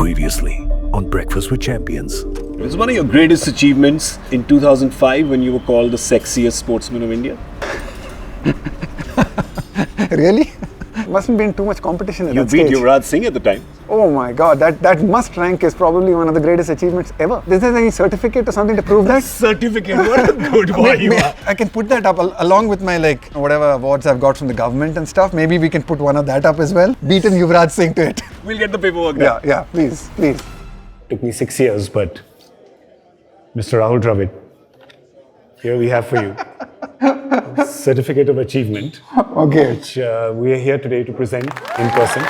Previously on Breakfast with Champions. It was one of your greatest achievements in 2005 when you were called the sexiest sportsman of India. Really? Mustn't been too much competition at You that beat stage. Yuvraj Singh at the time. Oh my God, that must rank as probably one of the greatest achievements ever. Is there any certificate or something to prove that? Certificate, what a good boy you are. I can put that up along with my whatever awards I've got from the government and stuff. Maybe we can put one of that up as well. Beaten Yuvraj Singh to it. We'll get the paperwork done. Yeah, please. Took me 6 years, but Mr. Rahul Dravid, here we have for you certificate of achievement, Okay. which we are here today to present in person.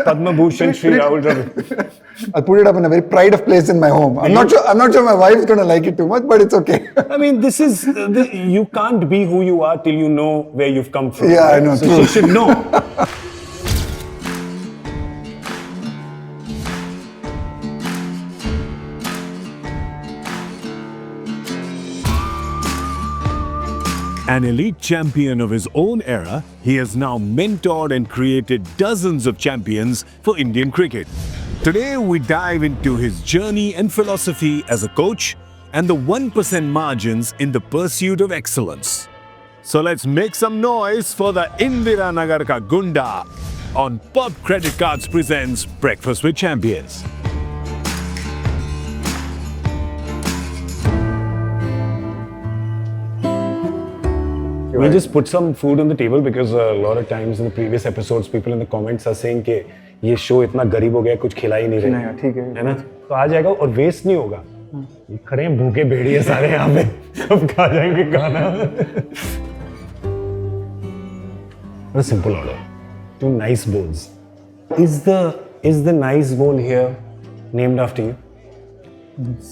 Padma Bhushan Shri Rahul Dravid. I'll put it up in a very pride of place in my home. I'm not sure my wife's gonna like it too much, but it's okay. I mean, this is you can't be who you are till you know where you've come from. Yeah, I know, So true. you should know. An elite champion of his own era, he has now mentored and created dozens of champions for Indian cricket. Today, we dive into his journey and philosophy as a coach and the 1% margins in the pursuit of excellence. So let's make some noise for the Indira Nagar Ka Gunda on Pub Credit Cards presents Breakfast with Champions. We just put some food on the table because a lot of times in the previous episodes, people in the comments are saying कि ये show इतना गरीब हो गया कुछ खिला ही नहीं रहे नहीं, ठीक है ना तो आ जाएगा और वेस्ट नहीं होगा ये खड़े हैं भूखे भेड़िए सारे यहाँ पे सब खा जाएंगे खाना What a simple order. 2 nice bowls. Is the nice bowl here named after you?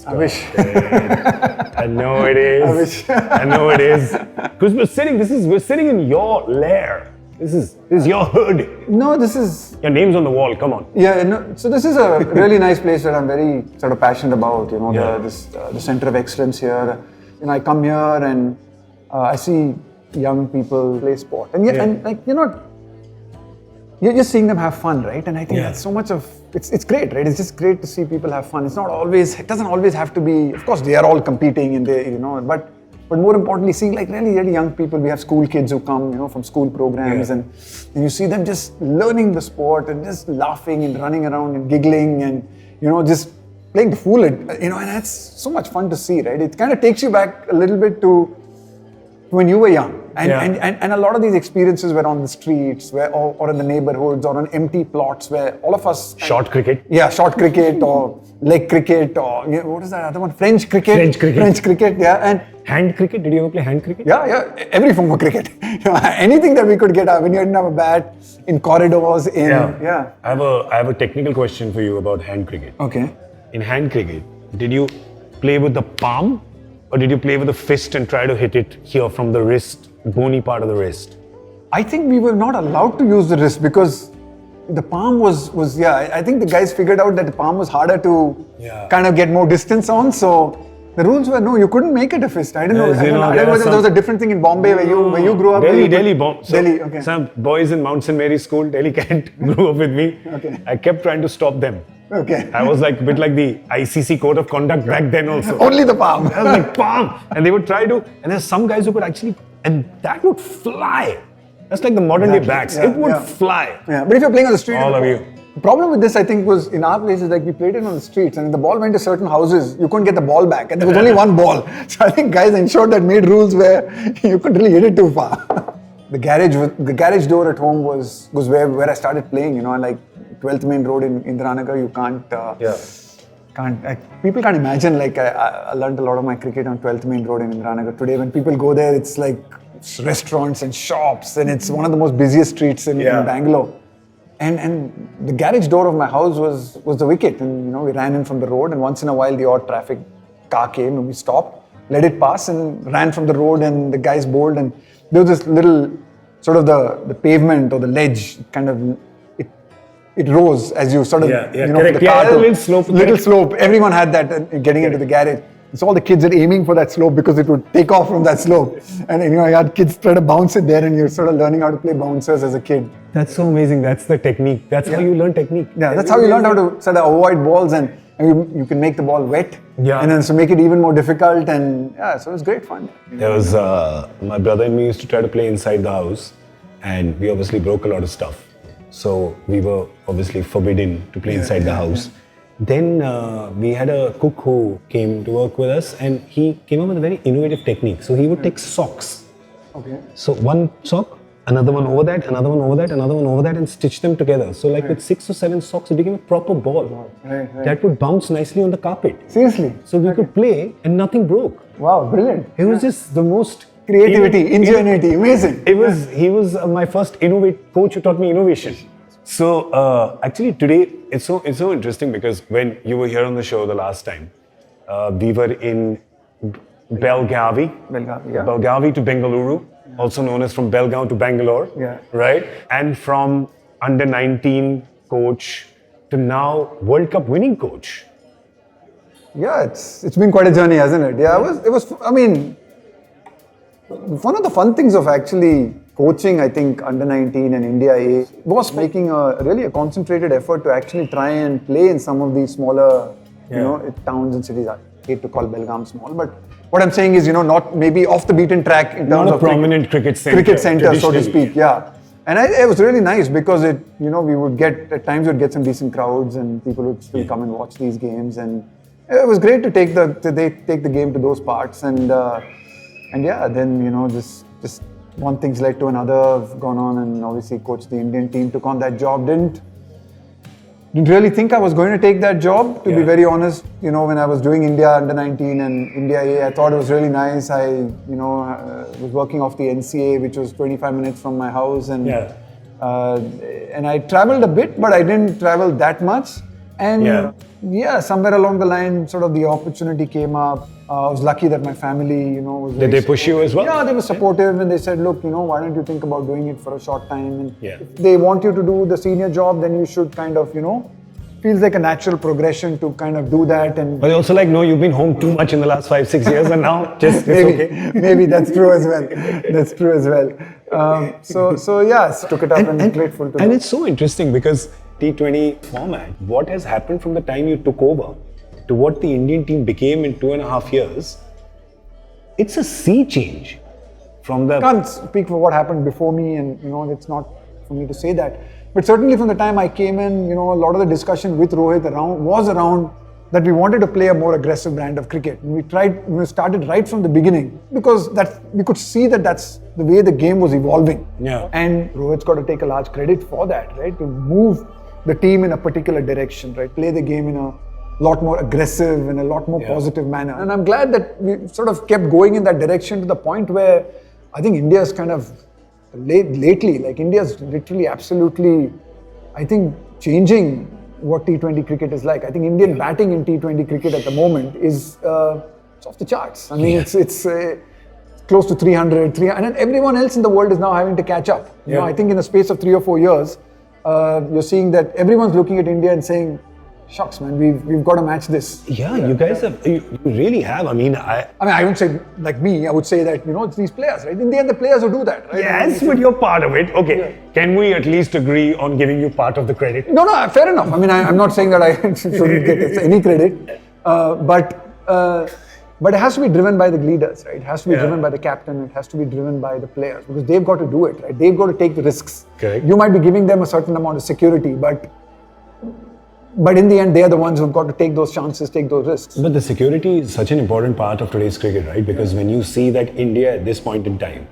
I wish. I know it is. I wish. I know it is. Because we're sitting in your lair. This is your hood. No, this is... Your name's on the wall, come on. Yeah, no, so this is a really nice place that I'm very sort of passionate about, the center of excellence here. I come here and I see young people play sport. And you're just seeing them have fun, right? And I think that's so much of, it's great, right? It's just great to see people have fun. It doesn't always have to be, of course they are all competing and they, but more importantly, seeing really young people. We have school kids who come, from school programs and you see them just learning the sport and just laughing and running around and giggling and, just playing the fool, and that's so much fun to see, right? It kind of takes you back a little bit to when you were young. And a lot of these experiences were on the streets or in the neighborhoods or on empty plots where all of us... Short cricket? Yeah, short cricket or leg cricket or what is that other one? French cricket, yeah. And hand cricket? Did you ever play hand cricket? Yeah, every form of cricket. Anything that we could get when you didn't have a bat, in corridors, I have a technical question for you about hand cricket. Okay. In hand cricket, did you play with the palm or did you play with the fist and try to hit it here from the wrist, bony part of the wrist? I think we were not allowed to use the wrist because the palm was I think the guys figured out that the palm was harder to kind of get more distance on. So the rules were no, you couldn't make it a fist. I don't know whether there was a different thing in Bombay where you grew up. Delhi, Delhi, okay. Some boys in Mount St. Mary's School, Delhi Kent, grew up with me. Okay. I kept trying to stop them. Okay. I was like a bit like the ICC code of conduct back then also. Only the palm. I was like, palm! And they would try to, and there's some guys who could actually, and that would fly. That's like the modern day backs. It would fly. Yeah, but if you're playing on the street... All of you. The problem with this, I think, was in our places, we played it on the streets and if the ball went to certain houses, you couldn't get the ball back and there was only one ball. So I think guys ensured that made rules where you couldn't really hit it too far. The garage door at home was where I started playing, and 12th Main Road in Indiranagar, you people can't imagine, I learned a lot of my cricket on 12th Main Road in Indiranagar. Today when people go there, it's like restaurants and shops and it's one of the most busiest streets in Bangalore. And the garage door of my house was the wicket and, we ran in from the road and once in a while the odd traffic car came and we stopped, let it pass and ran from the road and the guys bowled and there was this little sort of the pavement or the ledge kind of it rose as you sort of, correct. the car little slope. Everyone had that getting into the garage. So all the kids are aiming for that slope because it would take off from that slope. And you had kids try to bounce it there, and you're sort of learning how to play bouncers as a kid. That's so amazing. That's the technique. That's how you learn technique. Yeah, that's how you learn how to sort of avoid balls, and you can make the ball wet. Yeah. And then so make it even more difficult, and so it was great fun. There was my brother and me used to try to play inside the house, and we obviously broke a lot of stuff. So we were obviously forbidden to play inside the house. Then we had a cook who came to work with us, and he came up with a very innovative technique. So he would take socks. Okay. So one sock, another one over that, another one over that, another one over that, and stitch them together. So like with 6 or 7 socks, it became a proper ball that would bounce nicely on the carpet. Seriously? So we could play and nothing broke. Wow, brilliant. It was just the most creativity, ingenuity, amazing. He was my first coach who taught me innovation. So actually today it's so interesting because when you were here on the show the last time, we were in Belgavi to Bengaluru, also known as from Belgaum to Bangalore, right? And from under 19 coach to now World Cup winning coach. Yeah, it's been quite a journey, hasn't it? Yeah, it was. I mean, one of the fun things of actually coaching, I think, under 19 and India A was making a concentrated effort to actually try and play in some of these smaller, towns and cities. I hate to call Belgaum small, but what I'm saying is, not maybe off the beaten track in terms of prominent cricket center, so to speak. Yeah, and it was really nice because we would get at times some decent crowds and people would still come and watch these games, and it was great to take the game to those parts, and then just one thing's led to another. I've gone on and obviously coached the Indian team, took on that job. Didn't really think I was going to take that job, to be very honest. When I was doing India under 19 and India A, I thought it was really nice. I was working off the NCA, which was 25 minutes from my house, and I traveled a bit, but I didn't travel that much. And somewhere along the line, sort of the opportunity came up. I was lucky that my family, was Did they push you as well? Yeah, they were supportive, and they said, look, why don't you think about doing it for a short time? And if they want you to do the senior job, then you should kind of, feels like a natural progression to kind of do that. And but they also no, you've been home too much in the last 5-6 years, and now it's okay. Maybe that's true as well. So took it up and grateful to And it's so interesting because T20 format, what has happened from the time you took over to what the Indian team became in 2.5 years, it's a sea change from the... I can't speak for what happened before me, and it's not for me to say that. But certainly from the time I came in, a lot of the discussion with Rohit was around that we wanted to play a more aggressive brand of cricket. And we started right from the beginning because we could see that that's the way the game was evolving. Yeah. And Rohit's got to take a large credit for that, right? To move the team in a particular direction, right? Play the game in a lot more aggressive and a lot more positive manner. And I'm glad that we sort of kept going in that direction to the point where I think India's kind of lately, India's literally absolutely, I think, changing what T20 cricket is like. I think Indian batting in T20 cricket at the moment is it's off the charts. I mean, it's close to 300, and everyone else in the world is now having to catch up. I think in the space of 3 or 4 years, you're seeing that everyone's looking at India and saying, shucks, man, we've got to match this. Yeah, you guys you really have. I mean, I wouldn't say like me. I would say that it's these players, right? In the end, the players who do that, right? Yes, but you're part of it. Okay, can we at least agree on giving you part of the credit? No, fair enough. I mean, I'm not saying that I shouldn't get any credit, but it has to be driven by the leaders, right? It has to be driven by the captain. It has to be driven by the players because they've got to do it, right? They've got to take the risks. Correct. You might be giving them a certain amount of security, but in the end, they are the ones who've got to take those chances, take those risks. But the security is such an important part of today's cricket, right? Because when you see that India at this point in time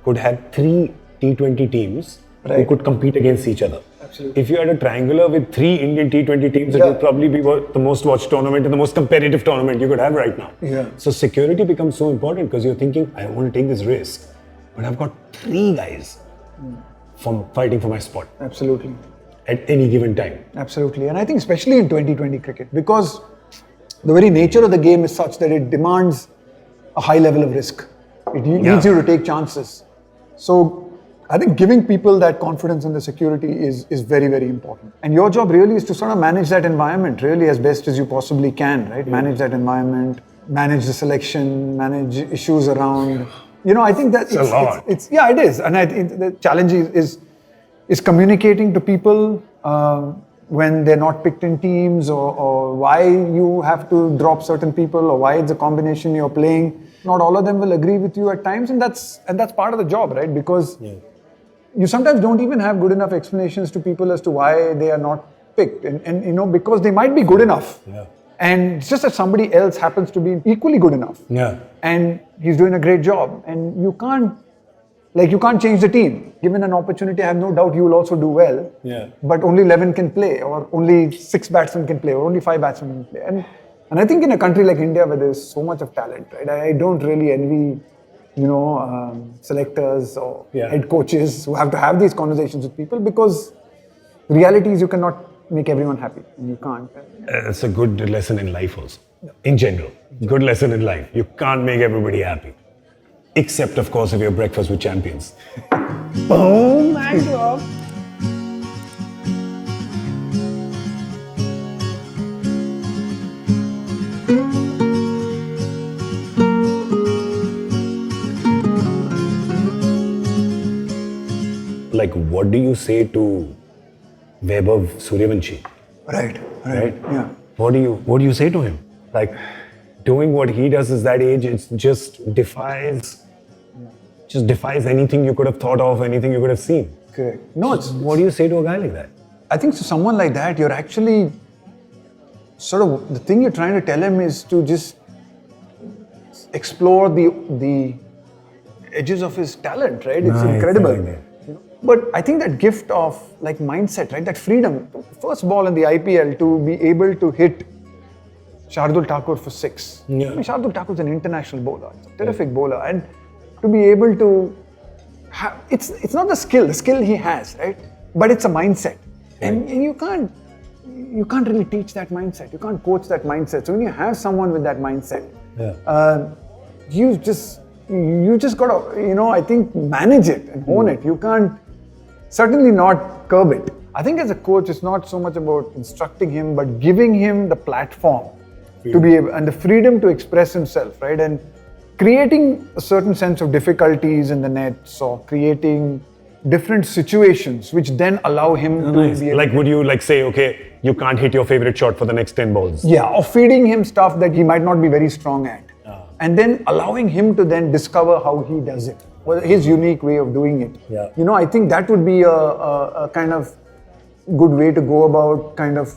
could have 3 T20 teams who could compete against each other. Absolutely. If you had a triangular with 3 Indian T20 teams, it would probably be the most watched tournament and the most competitive tournament you could have right now. Yeah. So security becomes so important because you're thinking, I want to take this risk, but I've got 3 guys from fighting for my spot. Absolutely. At any given time. Absolutely. And I think especially in 2020 cricket, because the very nature of the game is such that it demands a high level of risk. It needs you to take chances. So I think giving people that confidence and the security is very, very important. And your job really is to sort of manage that environment really as best as you possibly can, right? Manage that environment, manage the selection, manage issues around. I think that It's a lot. Yeah, it is, and I think the challenge is communicating to people when they're not picked in teams, or why you have to drop certain people, or why it's a combination you're playing. Not all of them will agree with you at times, and that's part of the job, right? Because you sometimes don't even have good enough explanations to people as to why they are not picked, and because they might be good enough. And it's just that somebody else happens to be equally good enough. And he's doing a great job. And you can't change the team. Given an opportunity, I have no doubt you will also do well. But only 11 can play, or only 6 batsmen can play, or only 5 batsmen can play. And I think in a country like India where there's so much of talent, right? I don't really envy, selectors or head coaches who have to have these conversations with people, because the reality is you cannot make everyone happy. And you can't. It's a good lesson in life also. In general, good lesson in life. You can't make everybody happy. Except, of course, if you're breakfast with champions. Boom! Mic drop. Like, what do you say to Vaibhav Suryavanshi? Right. Yeah. What do you say to him? Like, doing what he does at that age, it just defies anything you could have thought of, anything you could have seen. Correct. What do you say to a guy like that? I think to someone like that, you're actually sort of, the thing you're trying to tell him is to just explore the edges of his talent, right? It's incredible. But I think that gift of like mindset, right? That freedom, first ball in the IPL, to be able to hit Shardul Thakur for 6. I mean, Shardul Thakur is an international bowler, it's a terrific bowler, and to be able to have, it's not the skill he has, right? But it's a mindset, and you can't really teach that mindset. You can't coach that mindset. So when you have someone with that mindset, you just gotta, I think, manage it and hone it. You can't, certainly not curb it. I think as a coach, it's not so much about instructing him, but giving him the platform to be able, and the freedom to express himself, right? And creating a certain sense of difficulties in the nets, or creating different situations which then allow him to be able, like, would you like say, okay, you can't hit your favorite shot for the next 10 balls? Yeah, or feeding him stuff that he might not be very strong at. And then allowing him to then discover how he does it, his unique way of doing it. I think that would be a kind of good way to go about kind of,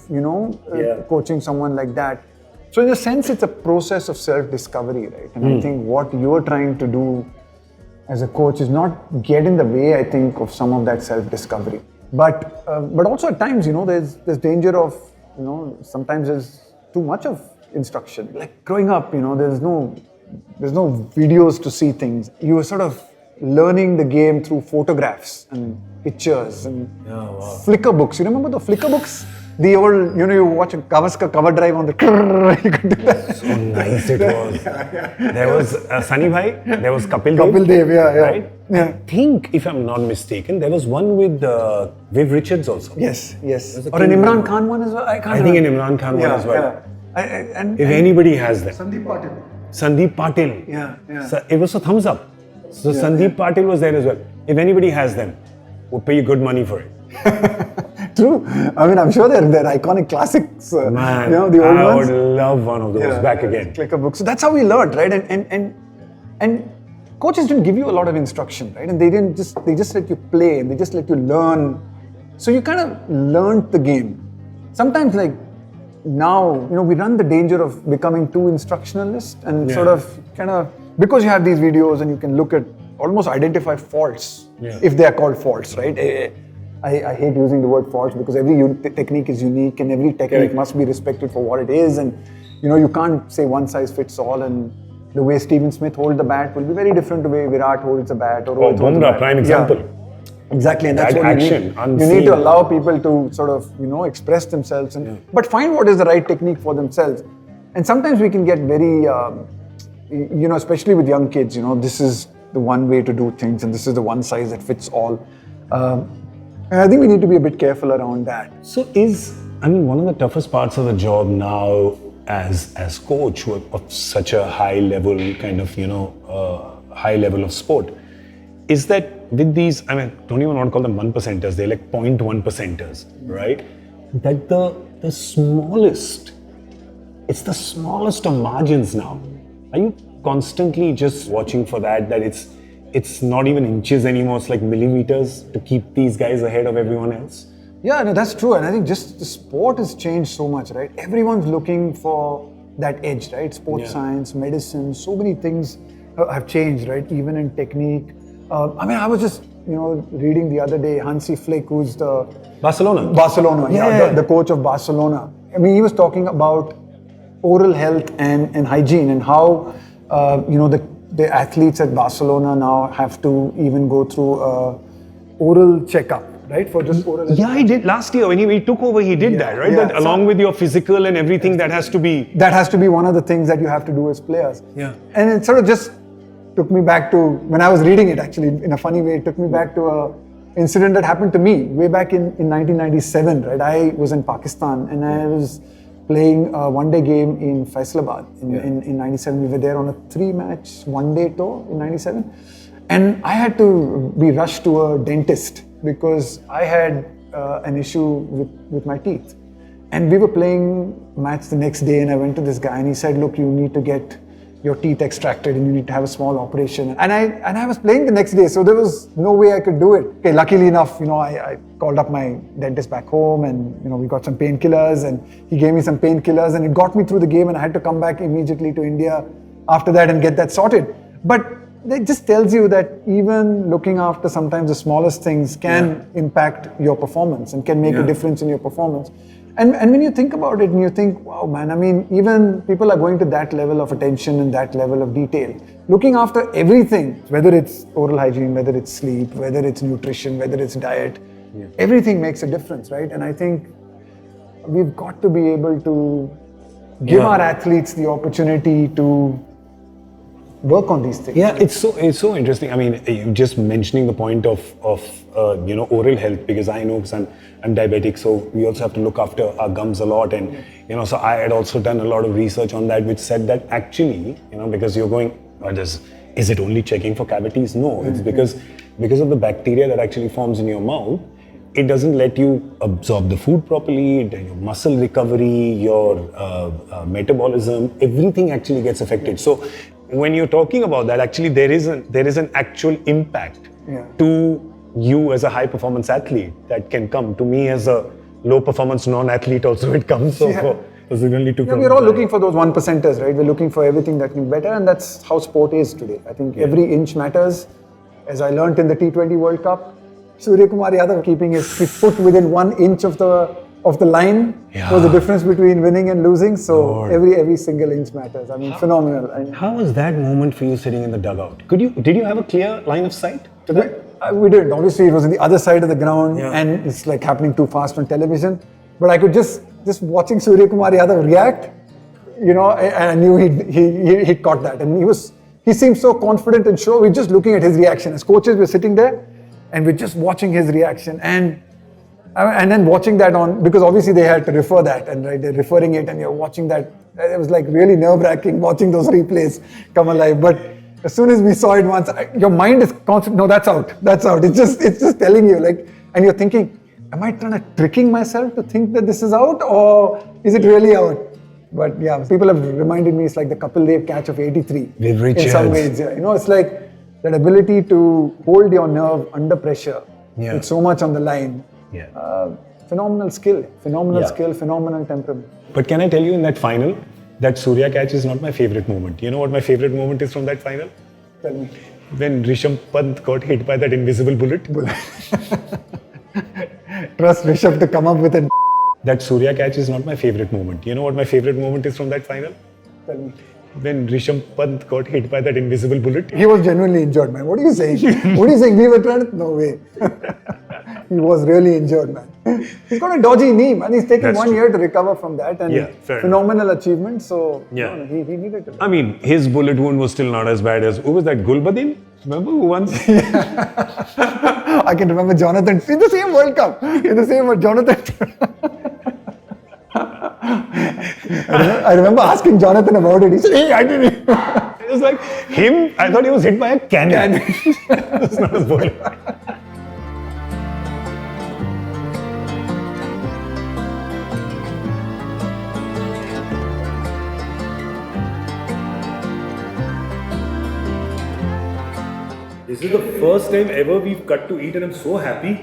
coaching someone like that. So in a sense, it's a process of self-discovery, right? And I think what you're trying to do as a coach is not get in the way, I think, of some of that self-discovery. But also at times, there's danger of, sometimes there's too much of instruction. Like growing up, there's no videos to see things. You were sort of learning the game through photographs and pictures and Flickr books. You remember the Flickr books? The old, you watch a Gavaskar cover drive on the you could do that. So nice it was. There was Sunny Bhai, there was Kapil Dev, right? I think, if I'm not mistaken, there was one with Viv Richards also. Yes. Or an Imran Khan one as well. I think an Imran Khan one as well. If anybody has that. Sandeep Patil. Yeah. So it was a thumbs up. So Sandeep Patil was there as well. If anybody has them, we'll pay you good money for it. True. I mean, I'm sure they're iconic classics. Man, the old I ones. would love one of those back again. Clicker book. So that's how we learned, right? And coaches didn't give you a lot of instruction, right? And they just let you play, and they just let you learn. So you kind of learned the game. Sometimes, like now, we run the danger of becoming too instructionalist and sort of because you have these videos and you can look at, almost identify faults, if they are called faults, right? I hate using the word faults because every technique is unique and every technique must be respected for what it is, and you can't say one size fits all, and the way Steven Smith holds the bat will be very different to the way Virat holds the bat or Rohit holds the Bumrah, bat. prime example. Yeah. Exactly, and that's that what action, you need. You need to allow people to sort of express themselves, but find what is the right technique for themselves. And sometimes we can get very, especially with young kids, this is the one way to do things and this is the one size that fits all. And I think we need to be a bit careful around that. So one of the toughest parts of the job now as coach of such a high level kind of high level of sport, is that with these, I mean, don't even want to call them 1%ers, they're like 0.1%ers, right? That the smallest, it's the smallest of margins now. Are you constantly just watching for that it's not even inches anymore, it's like millimeters to keep these guys ahead of everyone else? Yeah, no, that's true. And I think just the sport has changed so much, right? Everyone's looking for that edge, right? Sports science, medicine, so many things have changed, right? Even in technique. I mean, I was just, reading the other day, Hansi Flick, who's the... Barcelona, the coach of Barcelona. I mean, he was talking about oral health and hygiene and how, the athletes at Barcelona now have to even go through oral checkup. Right, for just oral health. Yeah, he did last year when he took over. He did that, right? That along with your physical and everything, that has to be one of the things that you have to do as players. Yeah, and it sort of just took me back to when I was reading it. Actually, in a funny way, it took me back to a incident that happened to me way back in 1997. Right, I was in Pakistan and I was playing a one-day game in Faisalabad in 97. We were there on a 3-match one-day tour in 97, and I had to be rushed to a dentist because I had an issue with my teeth. And we were playing match the next day and I went to this guy and he said, look, you need to get your teeth extracted and you need to have a small operation. And I was playing the next day, so there was no way I could do it. Okay, luckily enough, I called up my dentist back home and, we got some painkillers and he gave me some painkillers and it got me through the game and I had to come back immediately to India after that and get that sorted. But it just tells you that even looking after sometimes the smallest things can impact your performance and can make a difference in your performance. And when you think about it and you think, wow, man, I mean, even people are going to that level of attention and that level of detail. Looking after everything, whether it's oral hygiene, whether it's sleep, whether it's nutrition, whether it's diet, everything makes a difference, right? And I think we've got to be able to give our athletes the opportunity to work on these things. Yeah, it's so interesting. I mean, you just mentioning the point of oral health, because I know, because I'm diabetic, so we also have to look after our gums a lot, and so I had also done a lot of research on that, which said that actually, because you're going, is it only checking for cavities? No, it's because of the bacteria that actually forms in your mouth. It doesn't let you absorb the food properly, your muscle recovery, your metabolism, everything actually gets affected. So when you're talking about that, actually there is an actual impact to you as a high performance athlete that can come. To me as a low performance non-athlete also it comes. So we're all looking for those 1%ers, right? We're looking for everything that can be better, and that's how sport is today. I think every inch matters. As I learned in the T20 World Cup, Surya Kumar Yadav keeping his foot within 1 inch of the line was the difference between winning and losing. So every single inch matters. I mean, phenomenal. And how was that moment for you sitting in the dugout? Did you have a clear line of sight to that? We did. Obviously, it was on the other side of the ground, and it's like happening too fast on television. But I could just watching Surya Kumar Yadav react, and I knew he caught that, and he seemed so confident and sure. We're just looking at his reaction. As coaches, we're sitting there, and we're just watching his reaction, and then watching that on, because obviously they had to refer that, and they're referring it, and you're watching that. It was like really nerve-wracking watching those replays come alive. But as soon as we saw it once, your mind is constant. No, that's out. It's just telling you, and you're thinking, am I tricking myself to think that this is out, or is it really out? But yeah, people have reminded me it's like the Kapil Dev catch of '83 in some ways. Yeah. It's like that ability to hold your nerve under pressure with so much on the line. Phenomenal skill, phenomenal temperament. But can I tell you, in that final, that Surya catch is not my favorite moment. You know what my favorite moment is from that final? Tell me. When Rishabh Pant got hit by that invisible bullet. Trust Rishabh to come up with it. That Surya catch is not my favorite moment. You know what my favorite moment is from that final? Tell me. When Rishabh Pant got hit by that invisible bullet. He was genuinely injured, man. What are you saying? We were trying to... No way. He was really injured, man. He's got a dodgy knee, man. He's taken 1 year to recover from that, and phenomenal achievement. So he needed to. I mean, his bullet wound was still not as bad as, who was that, Gulbadin? Remember who once? I can remember Jonathan in the same World Cup. In the same Jonathan. I remember asking Jonathan about it. He said, "Hey, I didn't." It was like him. I thought he was hit by a cannon. It's not a bullet. This is the first time ever we've cut to eat, and I'm so happy.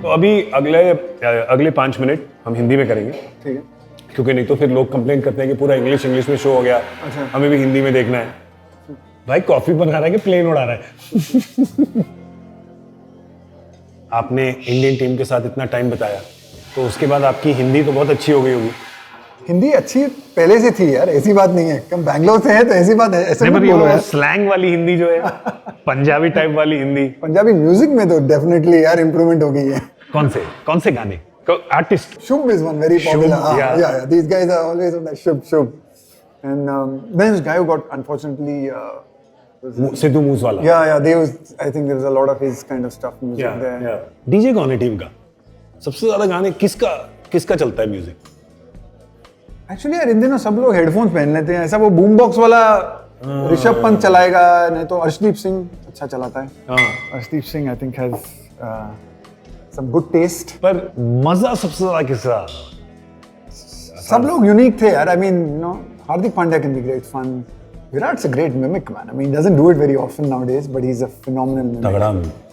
तो अभी अगले 5 minute हम हिंदी में करेंगे, ठीक है। क्योंकि नहीं तो फिर लोग कंप्लेन करते हैं कि पूरा इंग्लिश में शो हो गया, हमें भी हिंदी में देखना है। भाई कॉफी बना रहा है कि प्लेन उड़ा रहा है? आपने इंडियन टीम के साथ इतना टाइम बताया, तो उसके बाद आपकी हिंदी तो बहुत अच्छी हो गई होगी। हिंदी अच्छी पहले से थी यार, ऐसी बात नहीं है। हम बैंगलोर से हैं तो ऐसी बात है, ऐसे मत बोलो यार। स्लैंग वाली हिंदी जो है, पंजाबी टाइप वाली हिंदी, पंजाबी म्यूजिक में तो डेफिनेटली यार इम्प्रूवमेंट हो गई है। कौन से गाने? Artist? Shubh is one very popular. Yeah. These guys are always on that Shubh. And then this guy who got unfortunately Sidhu Moosewala. I think there was a lot of his kind of stuff music there. Yeah. DJ कौन है team का? सबसे ज्यादा गाने किसका चलता है music? Actually यार इन दिनों सब लोग हेडफोन्स पहन लेते हैं। ऐसा वो बूम बॉक्स वाला ऋषभ पंत चलाएगा, नहीं तो अर्शदीप सिंह अच्छा चलाता है। Arshdeep Singh I think has some good taste. पर मजा सबसे ज्यादा किसका? सब लोग यूनिक थे यार। I mean, you know, Hardik Pandya can be great fun. Virat's a great mimic, man. I mean, he doesn't do it very often nowadays, but he's a phenomenal mimic. तगड़ा।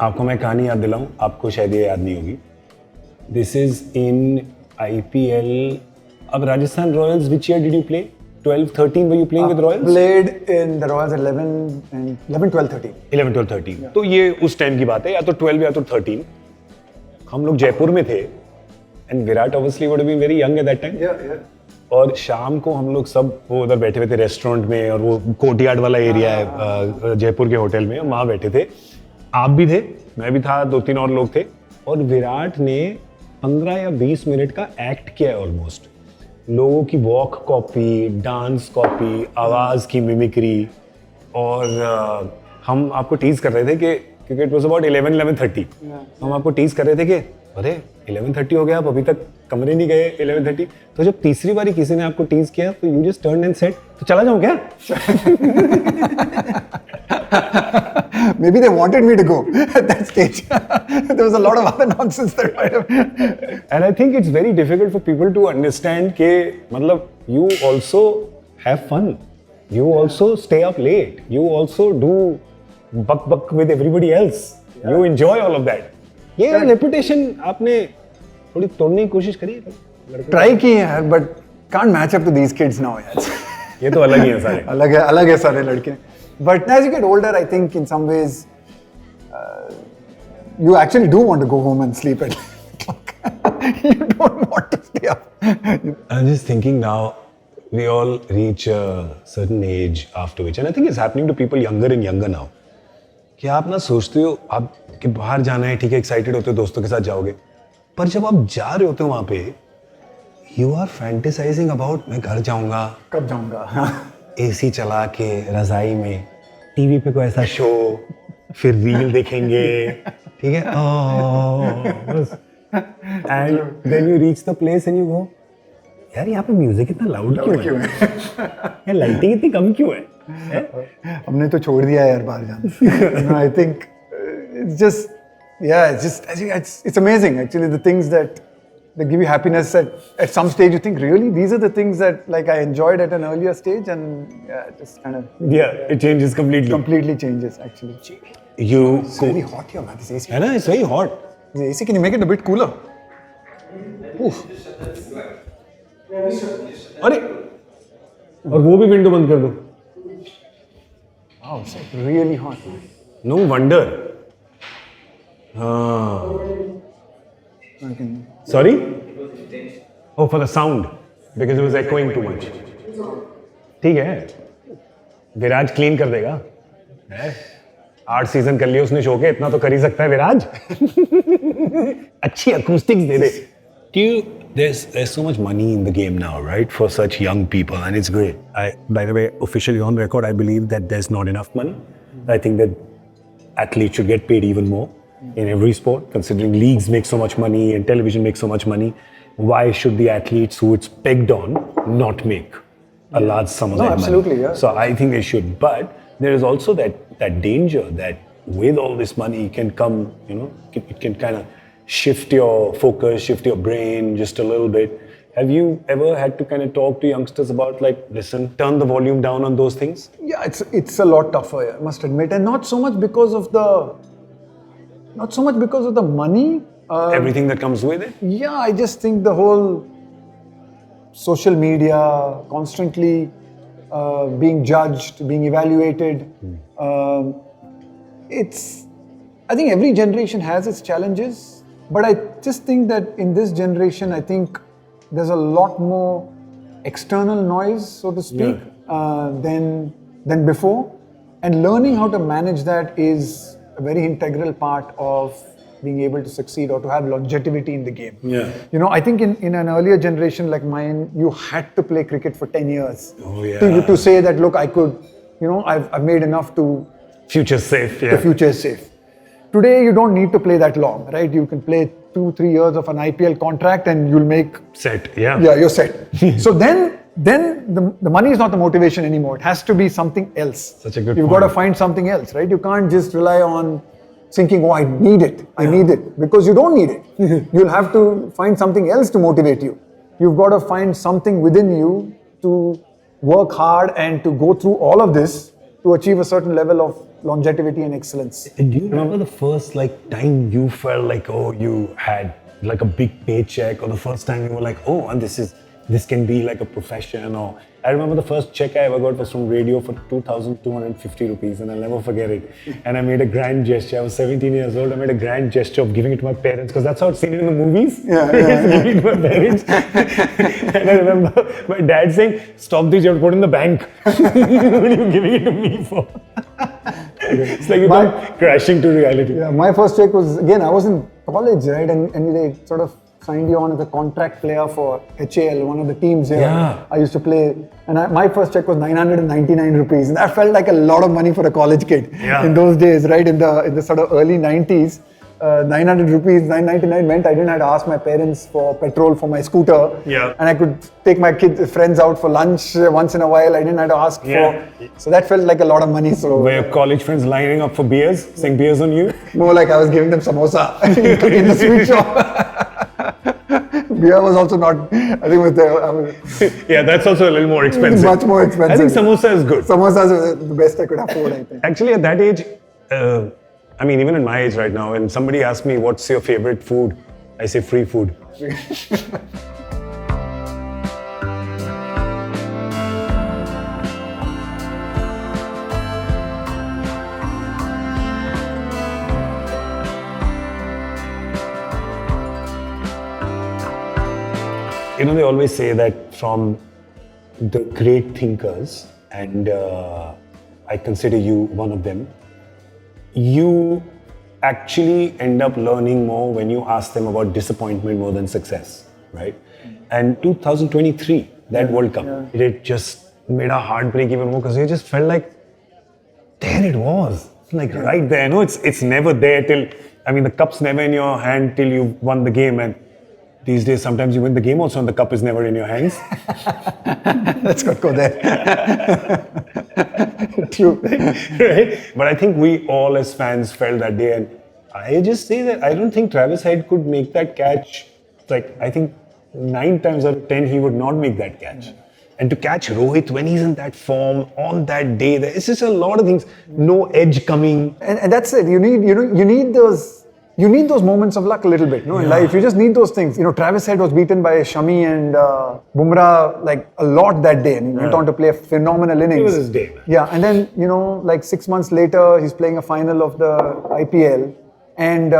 आपको मैं कहानी याद दिलाऊं, आपको शायद ये याद नहीं होगी। This is in IPL. अब Rajasthan Royals, which year did you play? 12-13 were you playing with Royals? Played in the Royals 11, 12, 13. 11, 12, 13. तो ये उस टाइम की बात है, या तो 12 या तो 13। हम लोग जयपुर में थे, and Virat obviously would have been very young at that time. और शाम को हम लोग सब वो उधर बैठे हुए थे रेस्टोरेंट में, और वो कोर्टयार्ड वाला एरिया है जयपुर के होटल में, वहाँ बैठे थे। आप भी थे, मैं भी था, 2-3 और लोग थे। और विराट ने 15 या 20 मिनट का एक्ट किया है ऑलमोस्ट। लोगों की वॉक कॉपी, डांस कॉपी, आवाज़ की मिमिक्री। और हम आपको टीज कर रहे थे कि क्योंकि इट वाज अबाउट 11:30, हम आपको टीज कर रहे थे कि अरे 11:30 हो गया, आप अभी तक कमरे नहीं गए 11:30। तो जब तीसरी बारी किसी ने आपको टीज किया तो you just turn and said, तो चला जाऊं क्या? Maybe they wanted me to go at that stage. There was a lot of other nonsense that might have. And I think it's very difficult for people to understand कि मतलब you also have fun, you also stay up late, you also do buck with everybody else. You enjoy all of that. ये reputation आपने थोड़ी तोड़ने की कोशिश करी है? Try की है यार, but can't match up to these kids now यार। ये तो अलग ही है सारे। अलग है सारे लड़के। But as you get older, I think in some ways you actually do want to go home and sleep at o'clock. You don't want to stay up. I'm just thinking now, we all reach a certain age after which, and I think it's happening to people younger and younger now. कि आप ना सोचते हो आप कि बाहर जाना है, ठीक है, एक्साइटेड होते हो, दोस्तों के साथ जाओगे, पर जब आप जा रहे होते हो वहाँ पे, you are fantasizing about मैं घर जाऊँगा, कब जाऊँगा, एसी चला के रजाई में, टीवी पे कोई ऐसा शो, फिर रील देखेंगे, ठीक है, and then you reach the place and you go, यार यहाँ पे म्यूजिक इतना लाउड क्यों है? यार लाइटिंग इतनी कम क्यों है? हमने तो छोड़ दिया यार बाहर जाना। I think it's just it's amazing actually the things that give you happiness at some stage. You think really these are the things that like I enjoyed at an earlier stage, and it just kind of it changes completely. Completely changes actually. It's very hot here, man. This AC. है ना? It's very hot. The AC, can you make it a bit cooler? Oof. अरे और वो भी window बंद कर दो। Wow, it's like really hot. No wonder. Sorry? Oh, for the sound, because it was echoing too much. ठीक है, विराज clean कर देगा। 8 सीजन कर लिए उसने शो के, इतना तो कर ही सकता है विराज। अच्छी acoustics they they. There's so much money in the game now, right, for such young people, and it's great. By the way, officially on record, I believe that there's not enough money. I think that athletes should get paid even more. in every sport, considering leagues make so much money and television makes so much money. Why should the athletes who it's pegged on not make a large sum of that absolutely, money? yeah. So I think they should. But there is also that danger that with all this money can come, it can kind of shift your focus, shift your brain just a little bit. Have you ever had to kind of talk to youngsters about listen, turn the volume down on those things? Yeah, it's a lot tougher, I must admit, and not so much because of the money. Everything that comes with it? Yeah, I just think the whole social media, constantly being judged, being evaluated. I think every generation has its challenges, but I just think that in this generation, I think there's a lot more external noise, so to speak, than before. And learning how to manage that is a very integral part of being able to succeed or to have longevity in the game. Yeah. I think in an earlier generation like mine, you had to play cricket for 10 years Oh, yeah. to say that, look, I could, I've made enough to... Future's safe, yeah. The future is safe. Today, you don't need to play that long, right? You can play 2-3 years of an IPL contract and you'll make... Set, yeah. Yeah, you're set. So then the money is not the motivation anymore. It has to be something else. Such a good You've point. got to find something else, right? You can't just rely on thinking, I need it. I need it. Because you don't need it. You'll have to find something else to motivate you. You've got to find something within you to work hard and to go through all of this to achieve a certain level of longevity and excellence. Do you remember the first time you felt like, you had a big paycheck, or the first time you were like, and this can be like a profession? Or I remember the first check I ever got was from radio for 2,250 rupees, and I'll never forget it. And I made a grand gesture. I was 17 years old. I made a grand gesture of giving it to my parents, because that's how I'd seen it in the movies. Giving it to my parents. And I remember my dad saying, "Stop this, you have to put it in the bank." What are you giving it to me for? It's like you come crashing to reality. Yeah, my first check was, again, I was in college, right? And they sort of signed you on as a contract player for HAL, one of the teams here. Yeah. I used to play, and my first check was 999 rupees. And that felt like a lot of money for a college kid in those days, right? In the sort of early 90s. 900 rupees, 999 meant I didn't have to ask my parents for petrol for my scooter. Yeah. And I could take my friends out for lunch once in a while. I didn't have to ask for. So that felt like a lot of money. So were your college friends lining up for beers, saying beers on you? More like I was giving them samosa in the sweet shop. Beer was also not, I think Yeah, that's also a little more expensive. Much more expensive. I think samosa is good. Samosas are the best I could afford, I think. Actually, at that age, even in my age right now, when somebody asks me, what's your favorite food? I say free food. They always say that from the great thinkers, and I consider you one of them, you actually end up learning more when you ask them about disappointment more than success, right? And 2023, that World Cup, it just made our heartbreak even more, because you just felt like, there it was, like right there. No, it's never there till, the cup's never in your hand till you won the game. And these days, sometimes you win the game also and the cup is never in your hands. Let's not go there. True. Right? But I think we all as fans felt that day, and I just say that I don't think Travis Head could make that catch. I think 9 times out of 10 he would not make that catch. And to catch Rohit when he's in that form on that day, it's just a lot of things. No edge coming. And that's it. You need those moments of luck a little bit, in life. You just need those things. Travis Head was beaten by Shami and Bumrah a lot that day, and he went on to play a phenomenal innings. It was his day, man. Yeah, and then 6 months later, he's playing a final of the IPL, and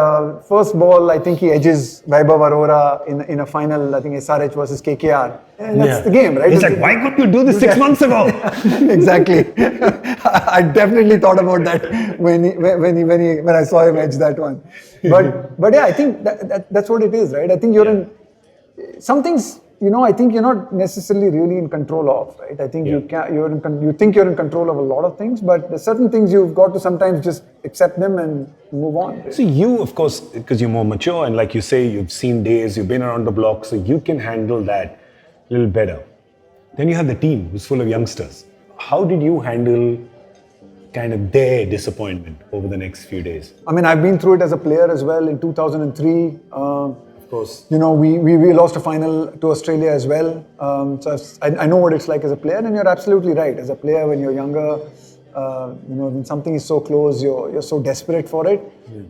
first ball, I think he edges Vaibhav Arora in a final. I think SRH versus KKR, and that's the game, right? He's like, why couldn't you do this 6 months ago? Exactly. I definitely thought about that when I saw him edge that one. But yeah, I think that's what it is, right? I think you're in some things. I think you're not necessarily really in control of, right? I think you think you're in control of a lot of things, but there's certain things you've got to sometimes just accept them and move on. Right? So you, of course, because you're more mature and like you say, you've seen days, you've been around the block, so you can handle that a little better. Then you have the team who's full of youngsters. How did you handle kind of their disappointment over the next few days? I mean, I've been through it as a player as well in 2003. Of course. We lost a final to Australia as well. So I know what it's like as a player, and you're absolutely right. As a player, when you're younger, when something is so close, you're so desperate for it.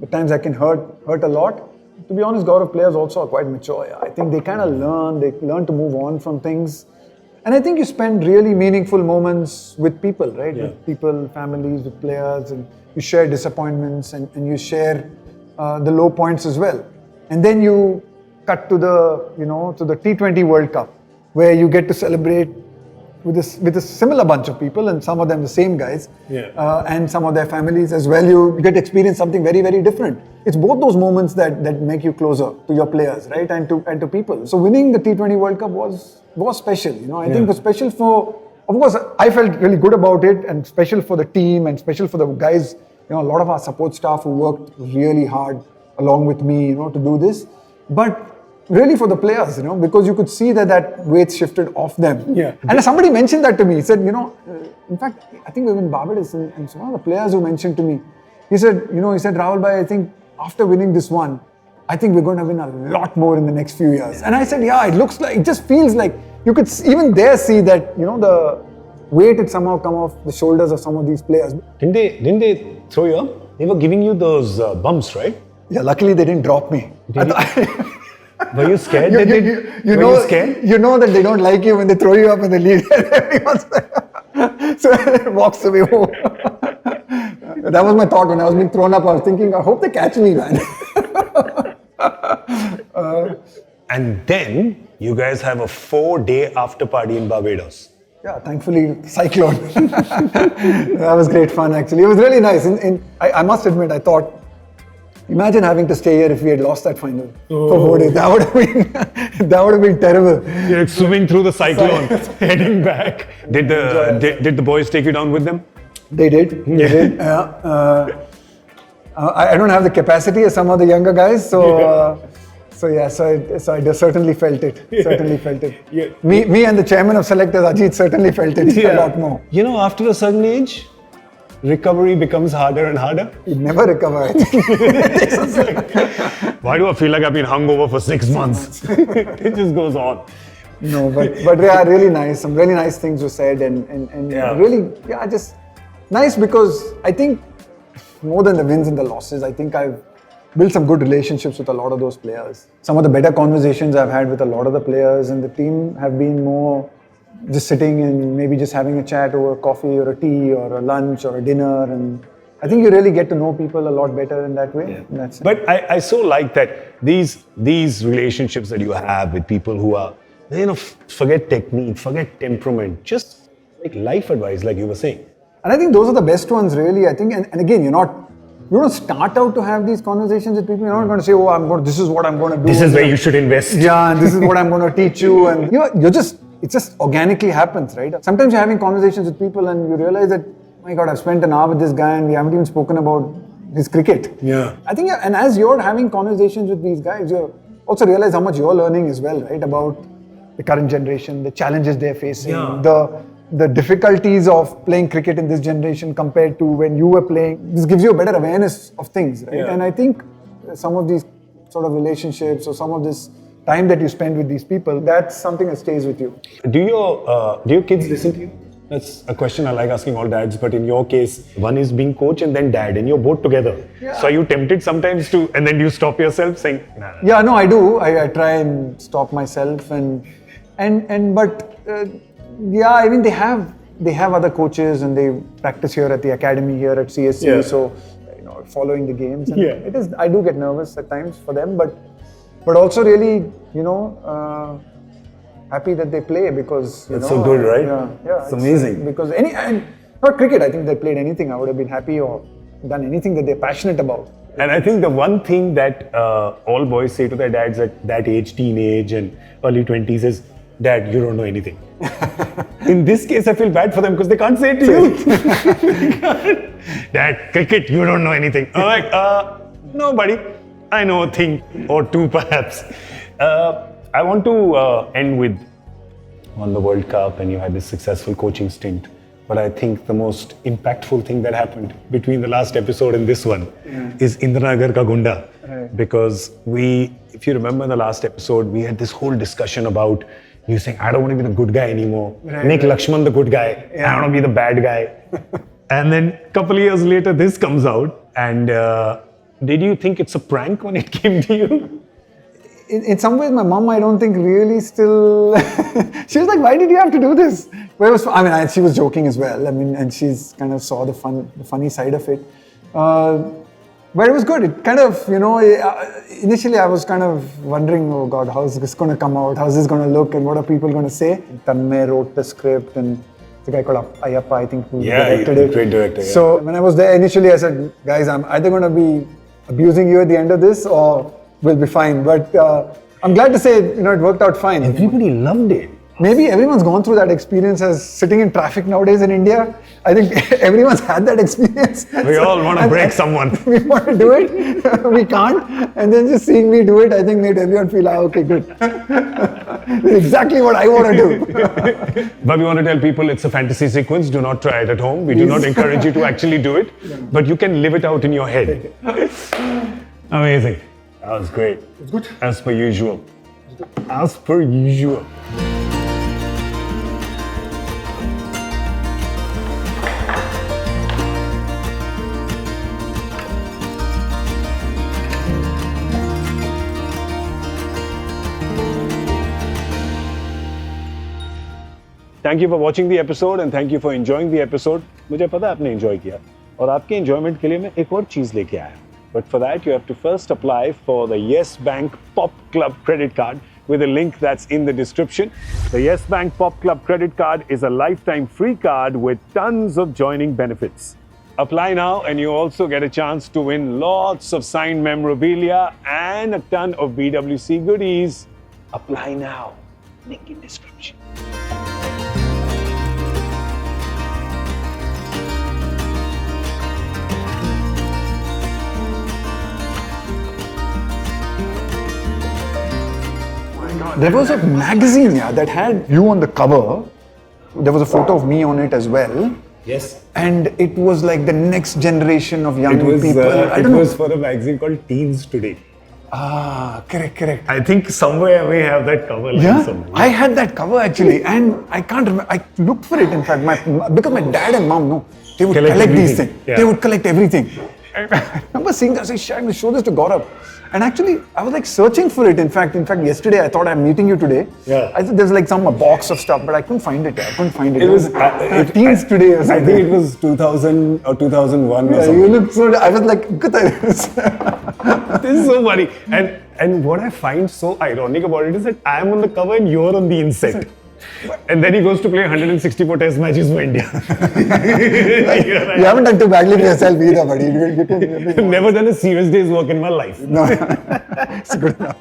At times that can hurt a lot. To be honest, Gaurav, players also are quite mature. Yeah. I think they kind of learn to move on from things. And I think you spend really meaningful moments with people, right? Yeah. With people, families, with players, and you share disappointments and you share the low points as well. And then you cut to the T20 World Cup, where you get to celebrate with a similar bunch of people, and some of them the same guys, and some of their families as well. You get to experience something very, very different. It's both those moments that make you closer to your players, right, and to people. So winning the T20 World Cup was special. I think it was special for. Of course, I felt really good about it, and special for the team, and special for the guys. A lot of our support staff who worked really hard along with me, to do this, but really for the players, because you could see that weight shifted off them. Yeah. And somebody mentioned that to me. He said, in fact, I think we were in Barbados, and so one of the players who mentioned to me, he said, Rahul bhai, I think after winning this one, I think we're going to win a lot more in the next few years. And I said, yeah, it just feels like you could even there see that, the weight had somehow come off the shoulders of some of these players. Didn't they throw you up? They were giving you those bumps, right? Yeah, luckily they didn't drop me. Were you scared? Were you scared? You know that they don't like you when they throw you up in the lead. Everyone's so it walks away home. That was my thought when I was being thrown up. I was thinking, I hope they catch me, man. And then you guys have a 4-day after party in Barbados. Yeah, thankfully, cyclone. That was great fun, actually. It was really nice. I must admit, I thought, imagine having to stay here if we had lost that final for 4 days. That would have been terrible. You're swimming through the cyclone, heading back. Did the boys take you down with them? They did. They did. I don't have the capacity as some of the younger guys, so I certainly felt it. Certainly felt it. Yeah. Me and the chairman of selectors, Ajit, certainly felt it a lot more. After a certain age, recovery becomes harder and harder. You never recover, I think. Why do I feel like I've been hungover for 6 months? It just goes on. No, but yeah, really nice. Some really nice things were said, and really, just nice, because I think more than the wins and the losses, I think I've built some good relationships with a lot of those players. Some of the better conversations I've had with a lot of the players, and the team have been more just sitting and maybe just having a chat over coffee or a tea or a lunch or a dinner, and I think you really get to know people a lot better in that way. Yeah. But I so like that these relationships that you have with people who are, forget technique, forget temperament, just like life advice, like you were saying. And I think those are the best ones, really. I think, and again, you don't start out to have these conversations with people. You're not going to say, this is what I'm going to do. This is where you should invest. Yeah, and this is what I'm going to teach you. And it just organically happens, right? Sometimes you're having conversations with people and you realize that, oh my God, I've spent an hour with this guy and we haven't even spoken about his cricket. Yeah. I think, and as you're having conversations with these guys, you also realize how much you're learning as well, right? About the current generation, the challenges they're facing, the difficulties of playing cricket in this generation compared to when you were playing. This gives you a better awareness of things, right? Yeah. And I think some of these sort of relationships or some of this time that you spend with these people, that's something that stays with you. Do your kids listen to you? That's a question I like asking all dads, but in your case, one is being coach and then dad, and you're both together. Yeah. So are you tempted sometimes and then you stop yourself saying, nah. Yeah, no, I do. I try and stop myself but I mean, they have other coaches and they practice here at the academy here at CSC. So, following the games. And I do get nervous at times for them, but also really, happy that they play because that's so good, right? Yeah, it's amazing. Because not cricket, I think they played anything, I would have been happy or done anything that they're passionate about. And I think the one thing that all boys say to their dads at that age, teenage and early 20s, is Dad, you don't know anything. In this case, I feel bad for them because they can't say it to you. Dad, cricket, you don't know anything. I'm like, no, buddy. I know a thing or two, perhaps. I want to end with won the World Cup and you had this successful coaching stint. But I think the most impactful thing that happened between the last episode and this one is Indranagar Ka Gunda. Right. Because if you remember in the last episode, we had this whole discussion about you saying, I don't want to be the good guy anymore. Right, Make Lakshman the good guy. I want to be the bad guy. And then a couple of years later, this comes out. And did you think it's a prank when it came to you? In some ways, my mom, I don't think really still. She was like, "Why did you have to do this?" But it was, she was joking as well. And she's kind of saw the funny side of it. But it was good. It kind of, initially I was kind of wondering, oh God, how is this going to come out? How is this going to look? And what are people going to say? Tanmay wrote the script, and the guy called Ayappa, I think, who directed it. Great director. Yeah. So when I was there initially, I said, guys, I'm either going to be abusing you at the end of this, or we'll be fine. But I'm glad to say, it worked out fine. Everybody loved it. Maybe everyone's gone through that experience as sitting in traffic nowadays in India. I think everyone's had that experience. We all want to break someone. We want to do it, we can't. And then just seeing me do it, I think made everyone feel, okay, good. This is exactly what I want to do. But we want to tell people it's a fantasy sequence. Do not try it at home. We do not encourage you to actually do it. But you can live it out in your head. Amazing. That was great. It's good. As per usual. As per usual. Thank you for watching the episode and thank you for enjoying the episode. मुझे पता है आपने enjoy किया और आपके enjoyment के लिए मैं एक और चीज लेके आया. But for that you have to first apply for the Yes Bank Pop Club Credit Card with a link that's in the description. The Yes Bank Pop Club Credit Card is a lifetime free card with tons of joining benefits. Apply now and you also get a chance to win lots of signed memorabilia and a ton of BWC goodies. Apply now. Link in description. There was a magazine that had you on the cover. There was a photo of me on it as well. Yes. And it was like the next generation of young people. It was for a magazine called Teens Today. Ah, correct. I think somewhere we have that cover. Somewhere. I had that cover actually, and I can't remember. I looked for it. In fact, because my dad and mom, they would collect these things. Yeah. They would collect everything. I remember seeing that. I said, I'm going to show this to Gaurav. And actually, I was like searching for it. In fact, yesterday I thought I'm meeting you today. Yeah. I thought there's like a box of stuff, but I couldn't find it. It was Teens Today or something. I think it was 2000 or 2001 or something. You look so. I was like, good. This is so funny. And what I find so ironic about it is that I'm on the cover and you're on the inside. And then he goes to play 164 test matches for India. You haven't done too badly for yourself either, buddy. Never done a serious day's work in my life. No, it's good enough.